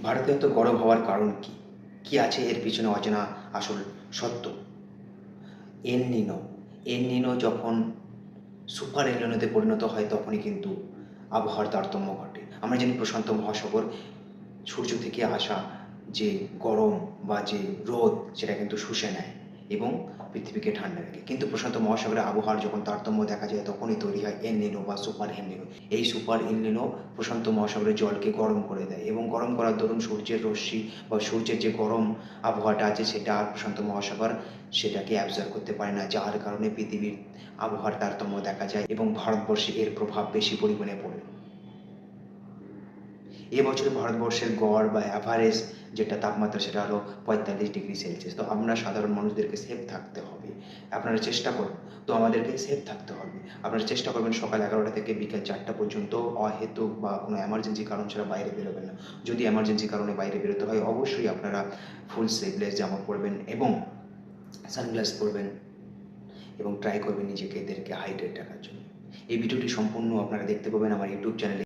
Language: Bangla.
ভারতে এত গরম হওয়ার কারণ কি? কি আছে এর পিছনে অজানা আসল সত্য? এল নিনো। এল নিনো যখন সুপার এল নিনোতে পরিণত হয় তখনই কিন্তু আবহাওয়ার তারতম্য ঘটে। আমরা জানি প্রশান্ত মহাসাগর সূর্য থেকে আসা যে গরম বা যে রোদ সেটা কিন্তু শুষে নেয় এবং পৃথিবীকে ঠান্ডা রাখে। কিন্তু প্রশান্ত মহাসাগরের আবহাওয়ার যখন তারতম্য দেখা যায় তখনই তৈরি হয় এল নিনো বা সুপার এল নিনো। এই সুপার এল নিনো প্রশান্ত মহাসাগরের জলকে গরম করে দেয় এবং গরম করার দরুন সূর্যের রশ্মি বা সূর্যের যে গরম আবহাওয়াটা আছে সেটা আর প্রশান্ত মহাসাগর সেটাকে অ্যাবজর্ব করতে পারে না, যার কারণে পৃথিবীর আবহাওয়ার তারতম্য দেখা যায় এবং ভারতবর্ষে এর প্রভাব বেশি পরিমাণে পড়ে। এবছর ভারতবর্ষের গড় বা অ্যাভারেজ যেটা তাপমাত্রা সেটা হলো 45 ডিগ্রি সেলসিয়াস। তো আমরা সাধারণ মানুষদেরকে সেফ থাকতে হবে। আপনারা চেষ্টা করুন, তো আমাদেরকে সেফ থাকতে হবে। আপনারা চেষ্টা করবেন সকাল 11টা থেকে বিকেল 4টা পর্যন্ত অহেতুক বা কোনো এমার্জেন্সি কারণ ছাড়া বাইরে বেরোবেন না। যদি এমার্জেন্সি কারণে বাইরে বেরোতে হয় অবশ্যই আপনারা ফুল স্লিভলেস জামা পরবেন এবং সানগ্লাস পরবেন এবং ট্রাই করবেন নিজেকে এদেরকে হাইড্রেট রাখার জন্য। এই ভিডিওটি সম্পূর্ণ আপনারা দেখতে পাবেন আমার ইউটিউব চ্যানেলে।